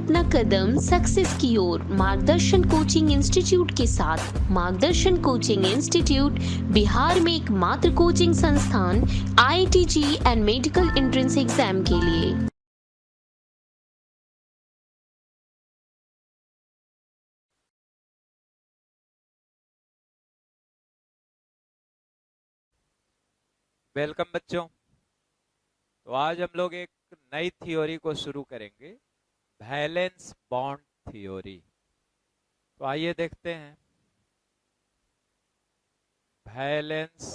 अपना कदम सक्सेस की ओर मार्गदर्शन कोचिंग इंस्टीट्यूट के साथ। मार्गदर्शन कोचिंग इंस्टीट्यूट बिहार में एकमात्र कोचिंग संस्थान IIT and medical entrance exam के लिए। वेलकम बच्चों। तो आज हम लोग एक नई थ्योरी को शुरू करेंगे, वैलेंस बॉन्ड थ्योरी। तो आइए देखते हैं वैलेंस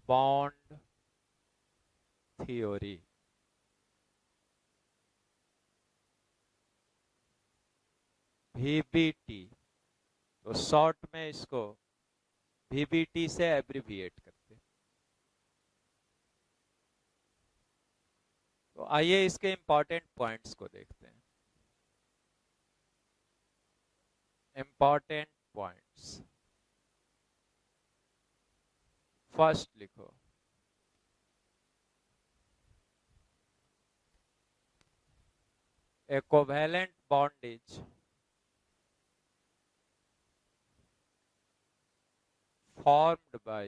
बॉन्ड थ्योरी। VBT, तो शॉर्ट में इसको VBT से एब्रिविएट करते हैं। तो आइए इसके इंपॉर्टेंट पॉइंट्स को देखते हैं। इंपॉर्टेंट पॉइंट्स, फर्स्ट लिखो, a covalent bond is formed by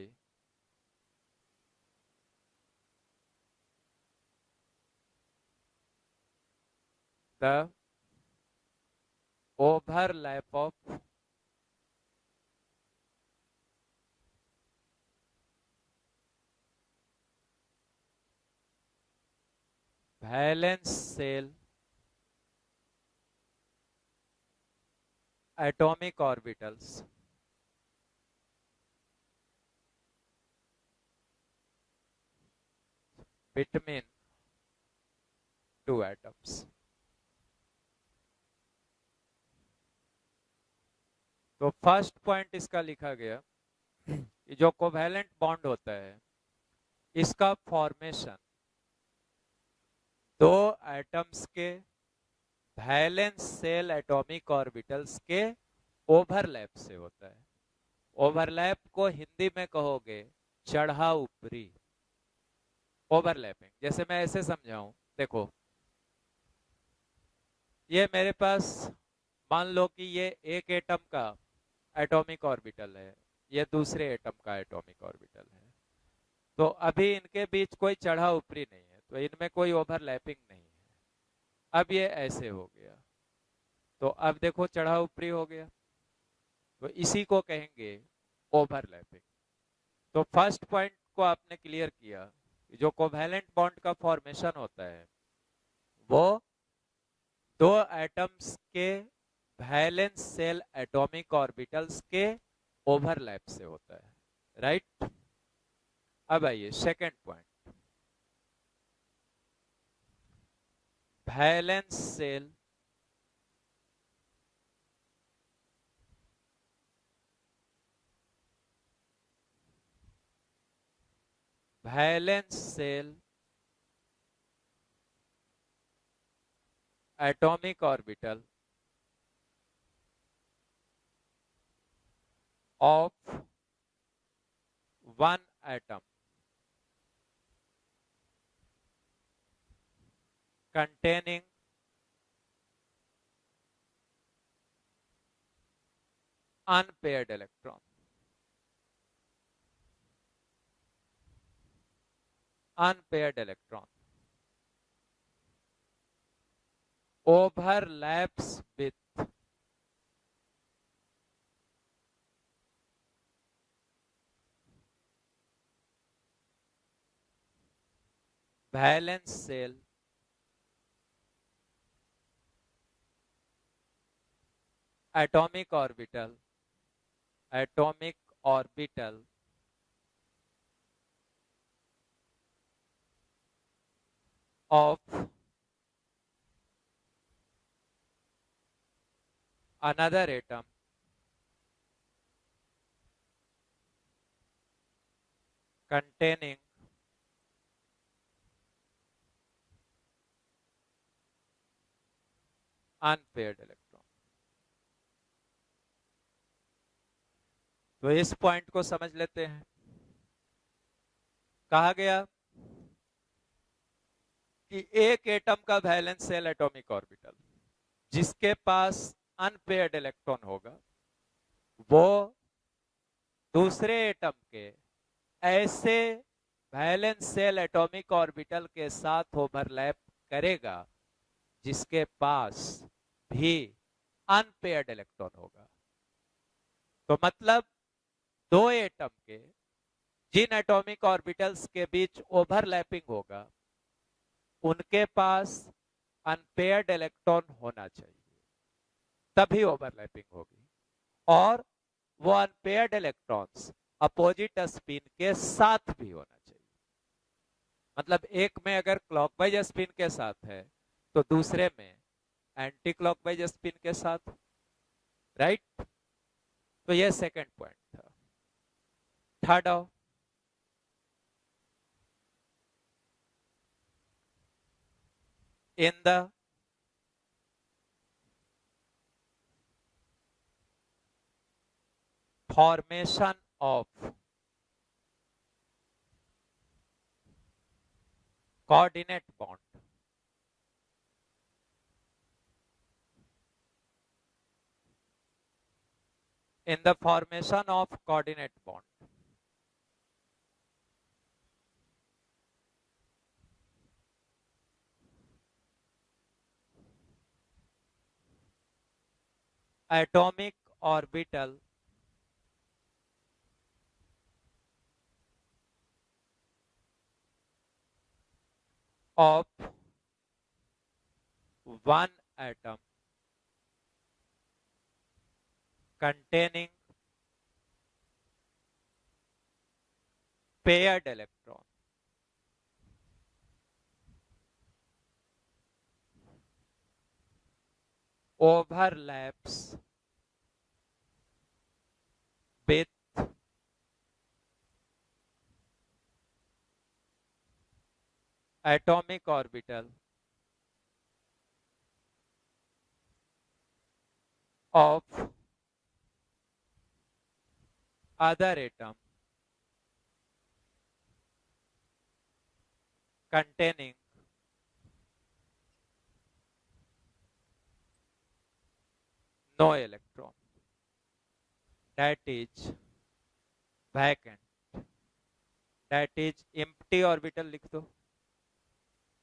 the overlap of valence shell atomic orbitals between two atoms। तो फर्स्ट पॉइंट इसका लिखा गया कि जो कोवैलेंट बॉन्ड होता है, इसका फॉर्मेशन दो एटम्स के वैलेंस शेल एटॉमिक ऑर्बिटल्स के ओवरलैप से होता है। ओवरलैप को हिंदी में कहोगे चढ़ा ऊपरी, ओवरलैपिंग। जैसे मैं ऐसे समझाऊं, देखो ये मेरे पास, मान लो कि ये एक एटम का एटॉमिक ऑर्बिटल है, ये दूसरे एटम का एटॉमिक ऑर्बिटल है। तो अभी इनके बीच कोई चढ़ा ऊपरी नहीं है, तो इनमें कोई ओवरलैपिंग नहीं है। अब ये ऐसे हो गया, तो अब देखो चढ़ा ऊपरी हो गया, तो इसी को कहेंगे ओवरलैपिंग। तो फर्स्ट पॉइंट को आपने क्लियर किया, जो कोवैलेंट बॉन्ड का फॉर्मेशन होता है वो दो एटम्स के वैलेंस शेल एटॉमिक ऑर्बिटल्स के ओवरलैप से होता है, राइट। अब आइए second point, valence shell valence shell atomic orbital of one atom containing unpaired electron। unpaired electron overlaps with valence shell atomic orbital of another atom containing unpaired electron। तो इस point को समझ लेते हैं। कहा गया कि एक एटम का वैलेंस शेल एटॉमिक ऑर्बिटल जिसके पास अनपेयर्ड इलेक्ट्रॉन होगा वो दूसरे एटम के ऐसे वैलेंस शेल एटॉमिक ऑर्बिटल के साथ ओवरलैप करेगा जिसके पास भी अनपेयर्ड इलेक्ट्रॉन होगा। तो मतलब दो एटम के जिन एटॉमिक ऑर्बिटल्स के बीच ओवरलैपिंग होगा उनके पास अनपेयर्ड इलेक्ट्रॉन होना चाहिए, तभी ओवरलैपिंग होगी। और वो अनपेयर्ड इलेक्ट्रॉन्स अपोजिट स्पिन के साथ भी होना चाहिए। मतलब एक में अगर क्लॉकवाइज स्पिन के साथ है तो दूसरे में एंटी क्लॉकवाइज स्पिन के साथ, राइट। तो ये सेकंड पॉइंट था। थर्ड आओ, in the formation of coordinate bond, in the formation of coordinate bond, atomic orbital of one atom containing paired electron overlaps with atomic orbital of other atom containing no electron, that is vacant, that is empty orbital, लिख दो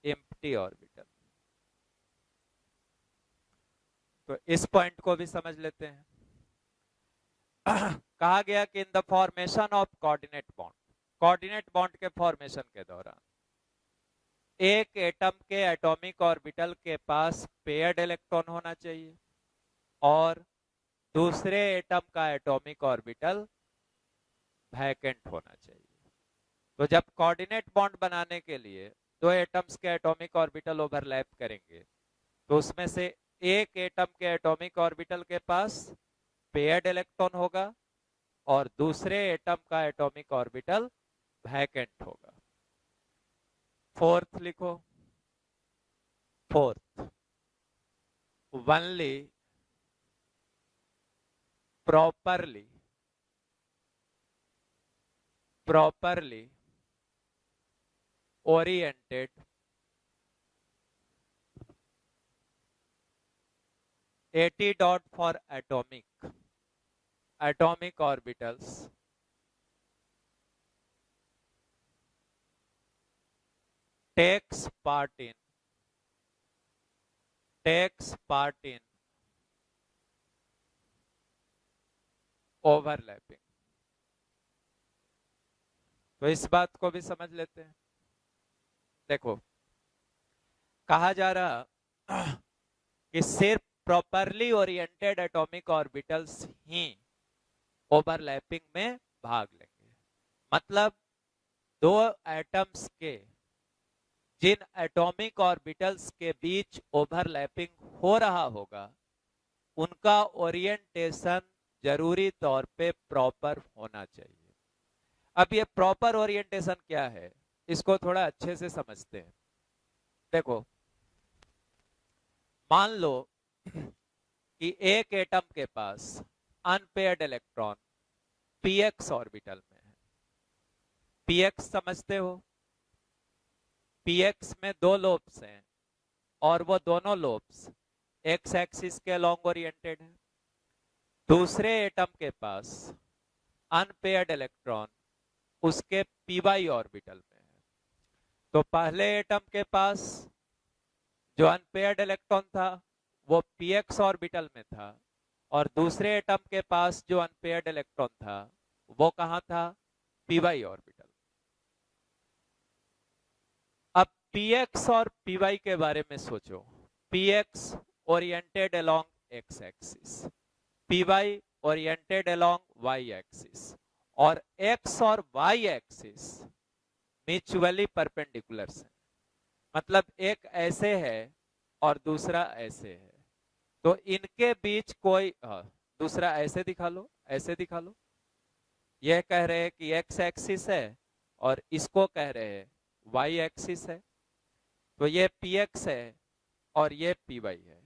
empty orbital। तो इस point को भी समझ लेते हैं। कहा गया कि in the formation of coordinate bond, coordinate bond के फॉर्मेशन के दौरान एक एटम के एटॉमिक ऑर्बिटल के पास पेयर्ड इलेक्ट्रॉन होना चाहिए और दूसरे एटम का एटॉमिक ऑर्बिटल वैकेंट होना चाहिए। तो जब कोऑर्डिनेट बॉन्ड बनाने के लिए दो एटम्स के एटॉमिक ऑर्बिटल ओवरलैप करेंगे तो उसमें से एक एटम के एटॉमिक ऑर्बिटल के पास पेयर्ड इलेक्ट्रॉन होगा और दूसरे एटम का एटॉमिक ऑर्बिटल वैकेंट होगा। फोर्थ लिखो, fourth, only properly oriented AT dot for atomic orbitals takes part in overlapping. तो इस बात को भी समझ लेते हैं। देखो कहा जा रहा कि सिर्फ प्रॉपरली ओरिएंटेड एटॉमिक ऑर्बिटल्स ही ओवरलैपिंग में भाग लेंगे। मतलब दो एटम्स के जिन एटॉमिक ऑर्बिटल्स के बीच ओवरलैपिंग हो रहा होगा उनका ओरिएंटेशन जरूरी तौर पे प्रॉपर होना चाहिए। अब ये प्रॉपर ओरिएंटेशन क्या है इसको थोड़ा अच्छे से समझते हैं। देखो मान लो कि एक एटम के पास अनपेयर्ड इलेक्ट्रॉन px ऑर्बिटल में है। px समझते हो, px में दो लोब्स हैं और वो दोनों लोब्स एक्स एक्सिस के लॉन्ग ओरिएंटेड है। दूसरे एटम के पास अनपेयर्ड इलेक्ट्रॉन उसके py ऑर्बिटल में है। तो पहले एटम के पास जो अनपेयर्ड इलेक्ट्रॉन था वो px ऑर्बिटल में था और दूसरे एटम के पास जो अनपेयर्ड इलेक्ट्रॉन था वो कहां था, py ऑर्बिटल। अब px और py के बारे में सोचो। px oriented along x axis, py oriented along y axis, और x और y एक्सिस म्यूचुअली परपेंडिकुलर है। मतलब एक ऐसे है और दूसरा ऐसे है, तो इनके बीच कोई दूसरा ऐसे दिखा लो, ऐसे दिखा लो। यह कह रहे हैं कि x एक्सिस है और इसको कह रहे हैं y एक्सिस है। तो ये px है और ये py है,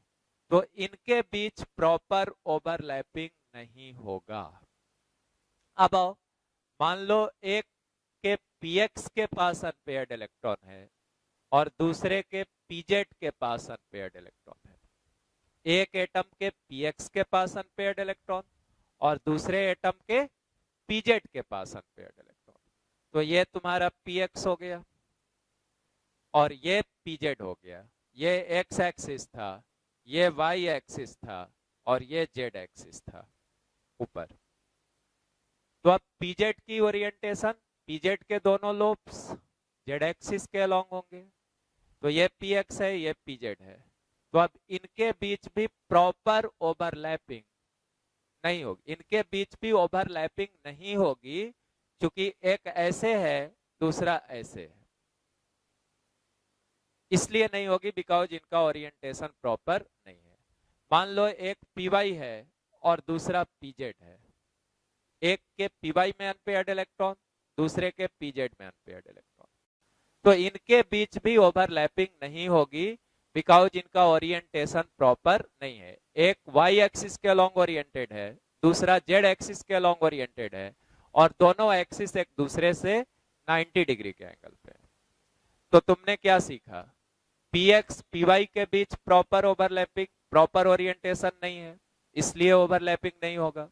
तो इनके बीच प्रॉपर ओवरलैपिंग नहीं होगा। अब आओ, मान लो एक के px के पास अनपेयर्ड इलेक्ट्रॉन है और दूसरे के pz के पास अनपेयर्ड इलेक्ट्रॉन है। एक एटम के px के पास अनपेयर्ड इलेक्ट्रॉन और दूसरे एटम के pz के पास अनपेयर्ड इलेक्ट्रॉन। तो ये तुम्हारा px हो गया और ये pz हो गया। ये x एक्सिस था, ये y एक्सिस था और ये z एक्सिस था ऊपर। तो अब pz की ओरिएंटेशन, pz के दोनों लोब्स z एक्सिस के अलोंग होंगे। तो ये px है, ये pz है। तो अब इनके बीच भी प्रॉपर ओवरलैपिंग नहीं होगी, इनके बीच भी ओवरलैपिंग नहीं होगी क्योंकि एक ऐसे है दूसरा ऐसे है। इसलिए नहीं होगी बिकॉज इनका ओरिएंटेशन प्रॉपर नहीं है। मान लो एक py है और दूसरा pz है। एक के py में अनपेयर्ड इलेक्ट्रॉन, दूसरे के pz में अनपेयर्ड इलेक्ट्रॉन, तो इनके बीच भी ओवरलैपिंग नहीं होगी बिकॉज इनका ओरिएंटेशन प्रॉपर नहीं है। एक y एक्सिस के अलोंग ओरिएंटेड है, दूसरा z एक्सिस के अलोंग ओरिएंटेड है और दोनों एक्सिस एक दूसरे से 90 डिग्री के एंगल पे। तो तुमने क्या सीखा, px py के बीच प्रॉपर ओवरलैपिंग, प्रॉपर ओरिएंटेशन नहीं है इसलिए ओवरलैपिंग नहीं होगा।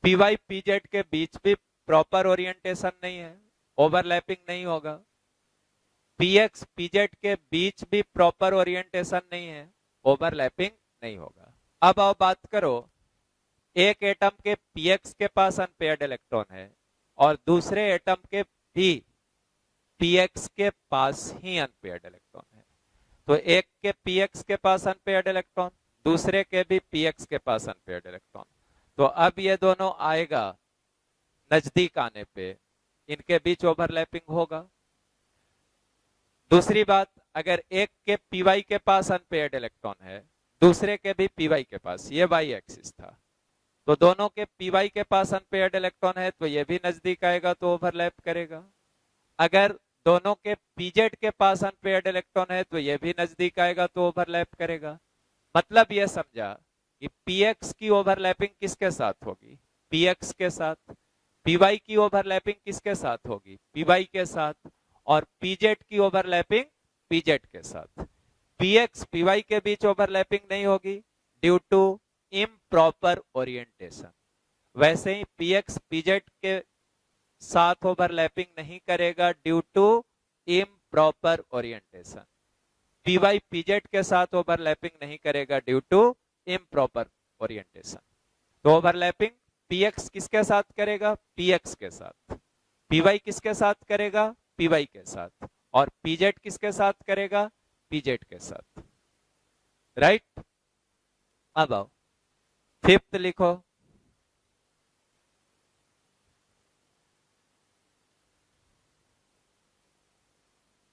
py pz के बीच भी प्रॉपर ओरिएंटेशन नहीं है, ओवरलैपिंग नहीं होगा। px pz के बीच भी प्रॉपर ओरिएंटेशन नहीं है, ओवरलैपिंग नहीं होगा। अब आओ बात करो, एक एटम के px के पास अनपेयर्ड इलेक्ट्रॉन है और दूसरे एटम के भी px के पास ही अनपेयर्ड इलेक्ट्रॉन है। तो एक के px के पास अनपेयर्ड इलेक्ट्रॉन, दूसरे के भी px के पास अनपेयर्ड इलेक्ट्रॉन। तो अब ये दोनों आएगा नजदीक आने पे इनके बीच ओवरलैपिंग होगा। दूसरी बात, अगर एक के py के पास अनपेयर्ड इलेक्ट्रॉन है, दूसरे के भी py के पास, ये y एक्सिस था, तो दोनों के py के पास अनपेयर्ड इलेक्ट्रॉन है तो ये भी नजदीक आएगा तो ओवरलैप करेगा। अगर दोनों के pz के पास अनपेयर्ड इलेक्ट्रॉन है तो ये भी नजदीक आएगा तो ओवरलैप करेगा। मतलब ये समझा कि px की ओवरलैपिंग किसके साथ होगी, px के साथ। py की ओवरलैपिंग किसके साथ होगी, py के साथ। और pz की ओवरलैपिंग pz के साथ। px py के बीच ओवरलैपिंग नहीं होगी ड्यू टू इम्प्रॉपर ओरिएंटेशन। वैसे ही px pz के साथ ओवरलैपिंग नहीं करेगा due to improper orientation. py pz के साथ ओवरलैपिंग नहीं करेगा ड्यू टू इम्प्रॉपर ओरिएंटेशन। तो ओवरलैपिंग px किसके साथ करेगा, px के साथ। py किसके साथ करेगा, py के साथ। और pz किसके साथ करेगा, pz के साथ। राइट। अब आओ फिफ्थ लिखो,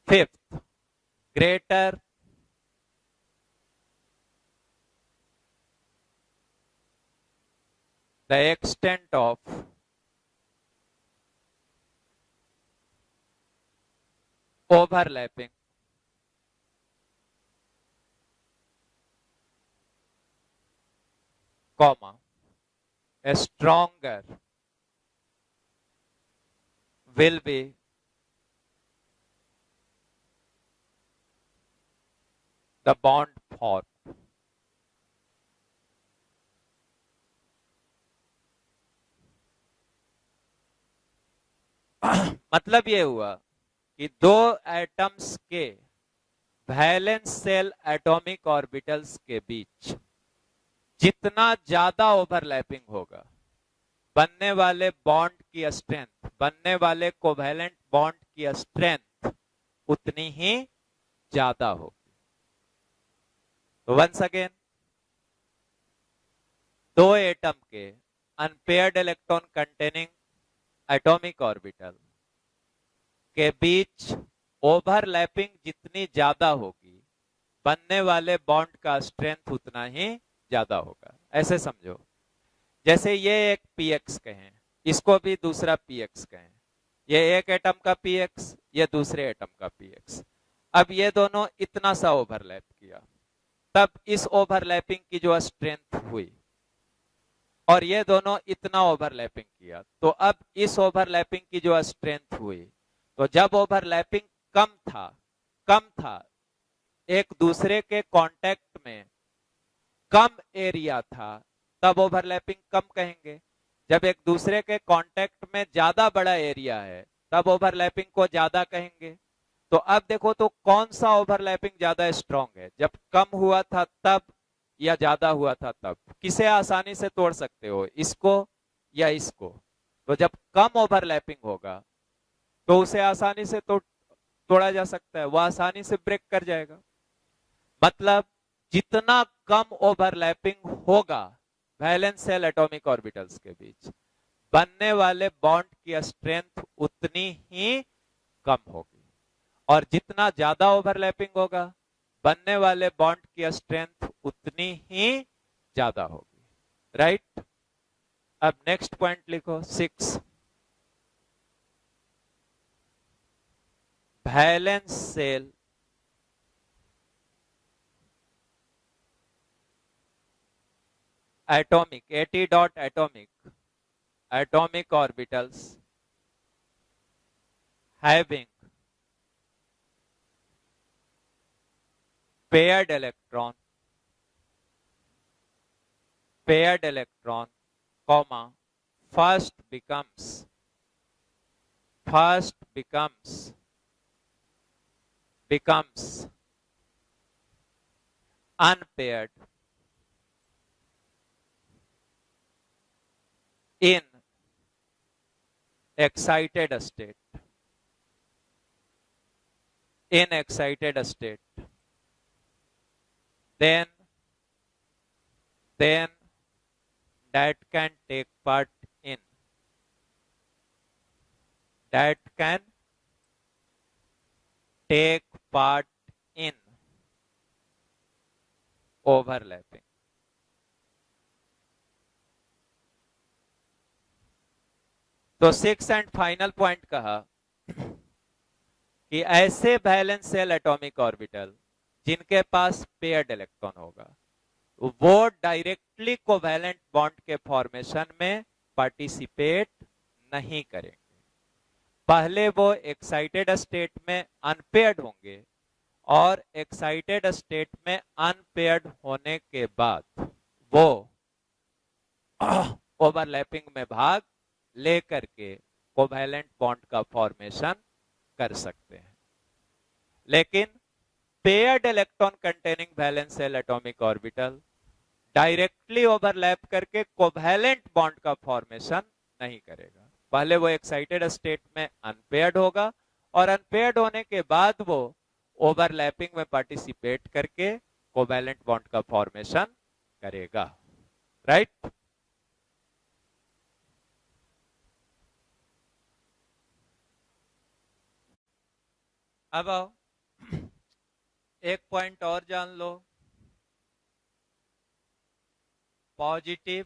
fifth, greater the extent of overlapping comma a stronger will be the bond formed. मतलब ये हुआ कि दो एटम्स के वैलेंस शेल एटॉमिक ऑर्बिटल्स के बीच जितना ज्यादा ओवरलैपिंग होगा, बनने वाले बॉन्ड की स्ट्रेंथ, बनने वाले कोवैलेंट बॉन्ड की स्ट्रेंथ उतनी ही ज्यादा होगी। तो वंस अगेन, दो एटम के unpaired electron containing atomic orbital के बीच ओवरलैपिंग जितनी ज्यादा होगी, बनने वाले बॉन्ड का स्ट्रेंथ उतना ही ज्यादा होगा। ऐसे समझो, जैसे ये एक px कहें, इसको भी दूसरा px कहें, ये एक एटम का px, ये दूसरे एटम का px। अब ये दोनों इतना सा ओवरलैप किया, तब इस ओवरलैपिंग की जो स्ट्रेंथ हुई, और ये दोनों इतना ओवरलैपिंग किया, तो अब इस ओवरलैपिंग की जो स्ट्रेंथ हुई, तो जब ओवरलैपिंग कम था, एक दूसरे के कांटेक्ट में कम एरिया था, तब ओवरलैपिंग कम कहेंगे। जब एक दूसरे के कांटेक्ट में ज्यादा बड़ा एरिया है, तब ओवरलैपिंग को ज्यादा कहेंगे। तो अब देखो तो कौन सा ओवरलैपिंग ज्यादा स्ट्रांग है, जब कम हुआ था तब या ज्यादा हुआ था तब? किसे आसानी से तोड़ सकते हो, इसको या इसको? तो जब कम ओवरलैपिंग होगा तो उसे आसानी से तोड़ा जा सकता है, वह आसानी से ब्रेक कर जाएगा। मतलब जितना कम ओवरलैपिंग होगा वैलेंस शेल एटॉमिक ऑर्बिटल्स के बीच, बनने वाले बॉन्ड की स्ट्रेंथ उतनी ही कम होगी, और जितना ज्यादा ओवरलैपिंग होगा, बनने वाले बॉन्ड की स्ट्रेंथ उतनी ही ज्यादा होगी। राइट? अब नेक्स्ट पॉइंट लिखो 6। Valence shell atomic, at dot atomic orbitals having paired electron, comma, first becomes unpaired in excited state, then that can take part in overlapping. तो 6 एंड फाइनल पॉइंट कहा कि ऐसे valence shell atomic orbital जिनके पास paired electron होगा, वो directly covalent bond के formation में participate नहीं करेंगे। पहले वो एक्साइटेड स्टेट में अनपेयर्ड होंगे, और एक्साइटेड स्टेट में अनपेयर्ड होने के बाद वो ओवरलैपिंग में भाग लेकर के कोवैलेंट बॉन्ड का फॉर्मेशन कर सकते हैं। लेकिन paired electron containing valence shell atomic orbital directly overlap करके कोवैलेंट बॉन्ड का फॉर्मेशन नहीं करेगा। पहले वो एक्साइटेड स्टेट में अनपेयर्ड होगा, और अनपेयर्ड होने के बाद वो ओवरलैपिंग में पार्टिसिपेट करके कोवैलेंट बॉन्ड का फॉर्मेशन करेगा। राइट? अब आओ एक पॉइंट और जान लो, positive,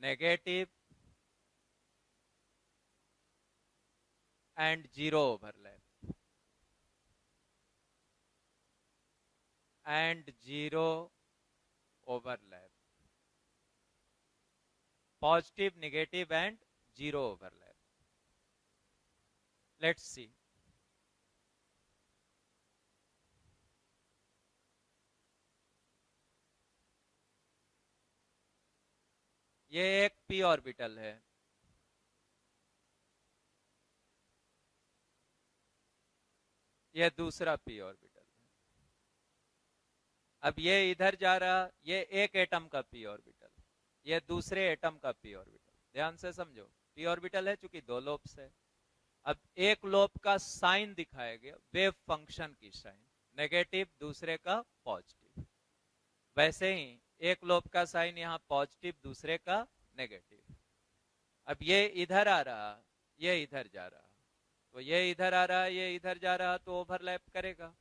negative and zero overlap, positive, negative and zero overlap. Let's see. ये एक p ऑर्बिटल है, ये दूसरा p ऑर्बिटल है। अब ये इधर जा रहा, ये एक एटम का p ऑर्बिटल, ये दूसरे एटम का p ऑर्बिटल। ध्यान से समझो, p ऑर्बिटल है चूंकि दो लोब्स है। अब एक लोब का साइन दिखाया गया, वेव फंक्शन की साइन, नेगेटिव, दूसरे का पॉजिटिव। वैसे ही एक लोब का साइन यहाँ पॉजिटिव, दूसरे का नेगेटिव। अब ये इधर आ रहा, ये इधर जा रहा, तो ये इधर आ रहा, ये इधर जा रहा, तो ओवरलैप करेगा।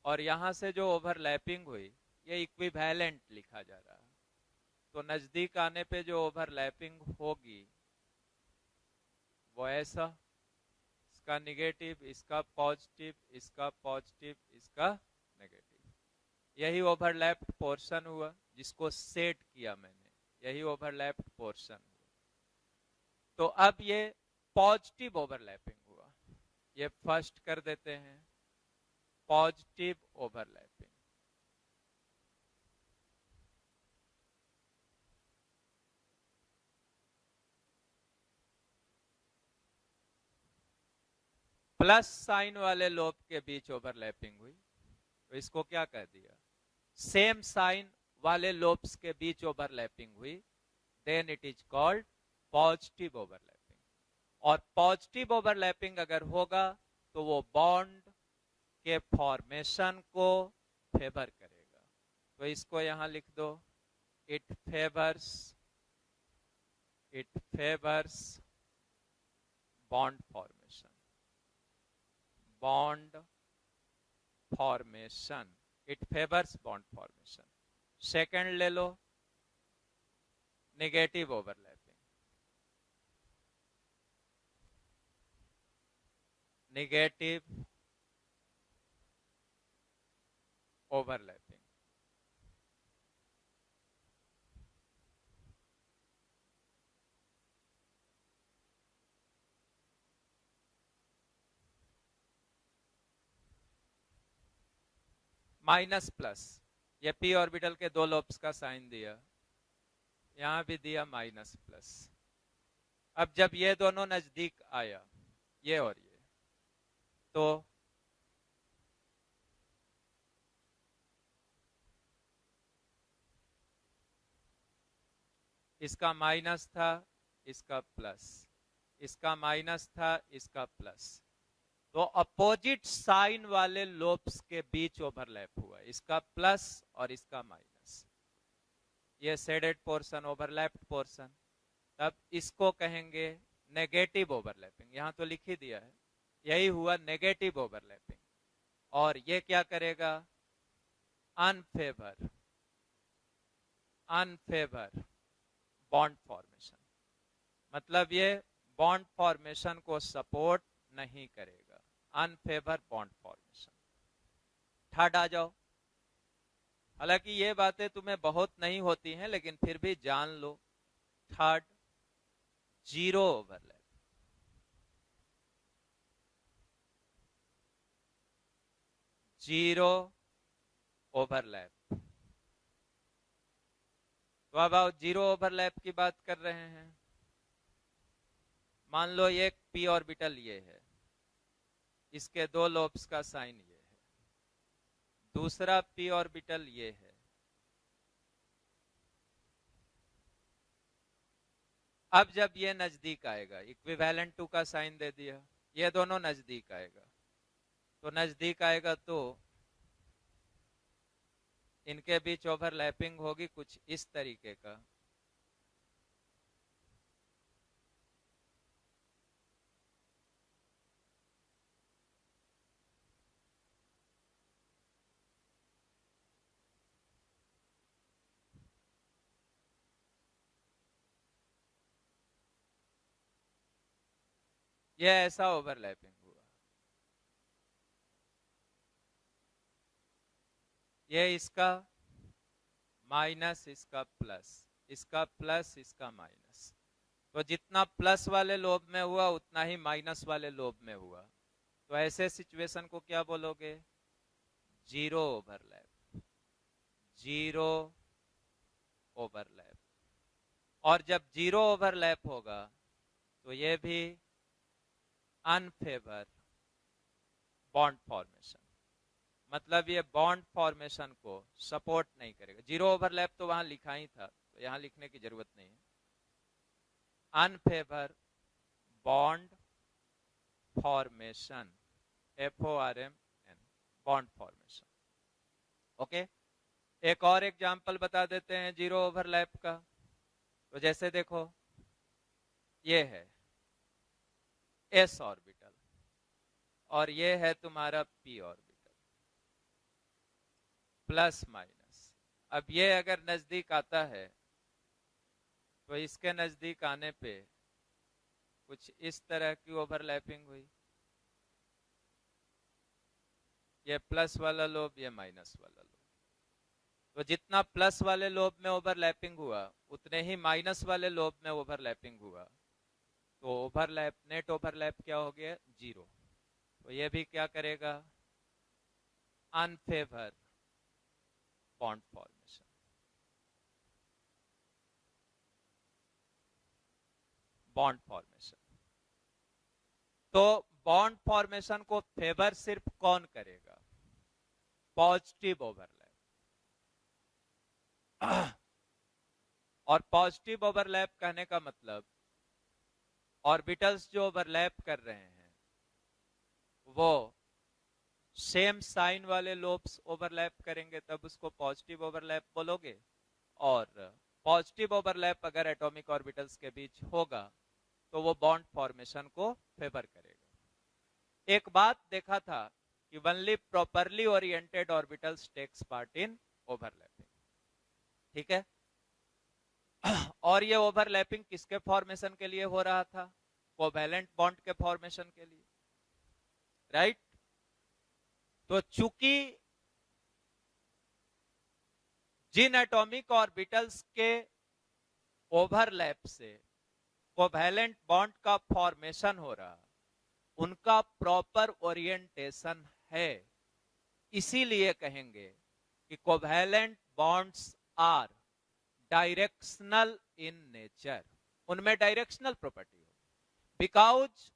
और यहां से जो ओवरलैपिंग हुई, ये इक्विवेलेंट लिखा जा रहा। तो नजदीक आने पे जो ओवरलैपिंग होगी वो ऐसा, इसका निगेटिव, इसका पॉजिटिव, इसका पॉजिटिव, इसका नेगेटिव। यही ओवरलैप्ड पोर्शन हुआ जिसको सेट किया मैंने, यही ओवरलैप्ड पोर्शन हुआ। तो अब ये पॉजिटिव ओवरलैपिंग हुआ, ये फर्स्ट कर देते हैं, पॉजिटिव ओवरलैपिंग। प्लस साइन वाले लोब के बीच ओवरलैपिंग हुई, तो इसको क्या कह दिया, सेम साइन वाले लोब्स के बीच ओवरलैपिंग हुई, then it is called positive overlapping. और पॉजिटिव ओवरलैपिंग अगर होगा तो वो बॉन्ड के फॉर्मेशन को फेवर करेगा। तो इसको यहां लिख दो, it favours bond formation, bond formation, it favours bond formation. Second ले लो, negative overlapping, negative overlapping. Minus plus, ये p ऑर्बिटल के दो लोब्स का साइन दिया, यहां भी दिया माइनस प्लस। अब जब ये दोनों नजदीक आया, ये और ये, तो इसका माइनस था, इसका प्लस, इसका माइनस था, इसका प्लस। तो अपोजिट साइन वाले लोब्स के बीच ओवरलैप हुआ, इसका प्लस और इसका माइनस, ये शेडेड पोर्शन, ओवरलैप्ड पोर्शन। तब इसको कहेंगे नेगेटिव ओवरलैपिंग, यहां तो लिख ही दिया है, यही हुआ नेगेटिव ओवरलैपिंग। और ये क्या करेगा, अनफेवर, अनफेवर बॉन्ड फॉर्मेशन, मतलब ये बॉन्ड फॉर्मेशन को सपोर्ट नहीं करेगा, अनफेवर बॉन्ड फॉर्मेशन। थर्ड आ जाओ, हालांकि ये बातें तुम्हें बहुत नहीं होती हैं लेकिन फिर भी जान लो। Third, zero overlap, zero overlap. तो अब आओ जीरो ओवरलैप की बात कर रहे हैं। मान लो एक p ऑर्बिटल ये है, इसके दो लोब्स का साइन ये है, दूसरा p ऑर्बिटल ये है। अब जब ये नजदीक आएगा, इक्विवेलेंट टू का साइन दे दिया, ये दोनों नजदीक आएगा, तो नजदीक आएगा तो इनके बीच ओवरलैपिंग होगी कुछ इस तरीके का। ये ऐसा ओवरलैपिंग हुआ, ये इसका माइनस, इसका प्लस, इसका प्लस, इसका माइनस। तो जितना प्लस वाले लोब में हुआ उतना ही माइनस वाले लोब में हुआ। तो ऐसे सिचुएशन को क्या बोलोगे, जीरो ओवरलैप, जीरो ओवरलैप। और जब जीरो ओवरलैप होगा तो ये भी अनफेवर बॉन्ड फॉर्मेशन, मतलब ये बॉन्ड फॉर्मेशन को सपोर्ट नहीं करेगा। जीरो ओवरलैप तो वहां लिखा ही था, तो यहां लिखने की जरूरत नहीं है। Unfavour bond formation, FORMN, bond formation. Okay, एक और एग्जांपल बता देते हैं जीरो ओवरलैप का। तो जैसे देखो, ये है s ऑर्बिटल और ये है तुम्हारा p ऑर्बिटल, प्लस माइनस। अब ये अगर नजदीक आता है तो इसके नजदीक आने पे कुछ इस तरह की ओवरलैपिंग हुई, ये प्लस वाला लोब, ये माइनस वाला लोब। तो जितना प्लस वाले लोब में ओवरलैपिंग हुआ उतने ही माइनस वाले लोब में ओवरलैपिंग हुआ, तो ओवरलैप, नेट ओवरलैप क्या हो गया? जीरो। तो ये भी क्या करेगा? Unfavour bond formation. Bond formation, तो बॉन्ड फॉर्मेशन को फेवर सिर्फ कौन करेगा? Positive overlap. और पॉजिटिव ओवरलैप कहने का मतलब ऑर्बिटल्स जो ओवरलैप कर रहे हैं वो सेम साइन वाले लोब्स ओवरलैप करेंगे, तब उसको पॉजिटिव ओवरलैप बोलोगे। और पॉजिटिव ओवरलैप अगर एटॉमिक ऑर्बिटल्स के बीच होगा तो वो बॉन्ड फॉर्मेशन को फेवर करेगा। एक बात देखा था कि only properly oriented orbitals takes part in overlapping, ठीक है। और ये ओवरलैपिंग किसके फॉर्मेशन के लिए हो रहा था? कोवैलेंट बॉन्ड के फॉर्मेशन के लिए, राइट। तो चूंकि जिन एटॉमिक ऑर्बिटल्स के ओवरलैप से कोवैलेंट बॉन्ड का फॉर्मेशन हो रहा, उनका प्रॉपर ओरिएंटेशन है, इसीलिए कहेंगे कि covalent bonds are directional in nature. उनमें डायरेक्शनल प्रॉपर्टी हो, because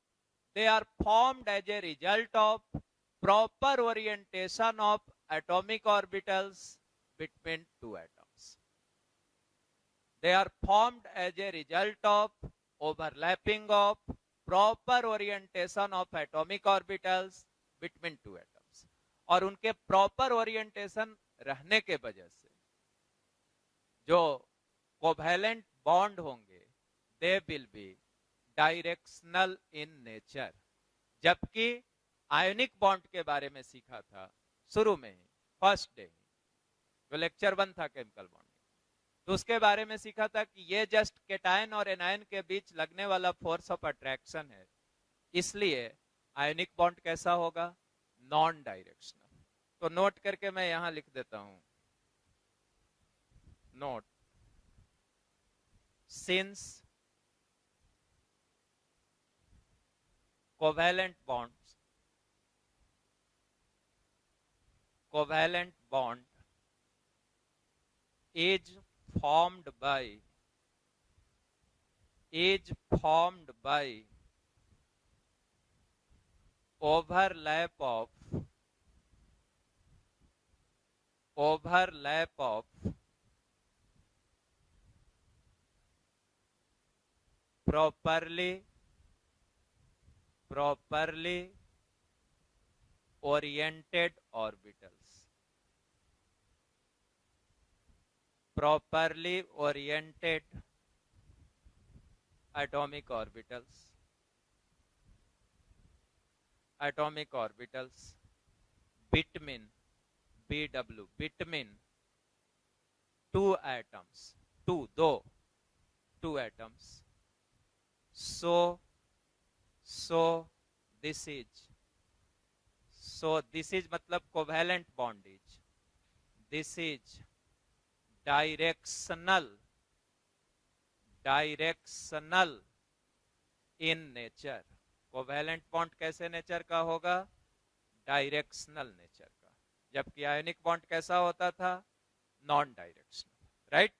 they are formed as a result of proper orientation of atomic orbitals between two atoms. They are formed as a result of overlapping of proper orientation of atomic orbitals between two atoms. और उनके proper orientation रहने के वजह से जो covalent bond होंगे they will be directional in nature. जबकि ionic bond के बारे में सीखा था शुरू में ही, फर्स्ट डे, जो लेक्चर 1 था केमिकल बॉन्डिंग, तो उसके बारे में सीखा था कि ये जस्ट केटायन और एनायन के बीच लगने वाला फोर्स ऑफ अट्रैक्शन है, इसलिए आयोनिक बॉन्ड कैसा होगा? Non directional. तो नोट करके मैं यहां लिख देता हूं, note, since covalent bond is formed by overlap of properly oriented orbitals, properly oriented atomic orbitals between BW, between two atoms, two atoms. So this is मतलब covalent bondage, this is directional in nature। Covalent bond कैसे nature का होगा? Directional nature का। जबकि ionic bond कैसा होता था? Non directional, right.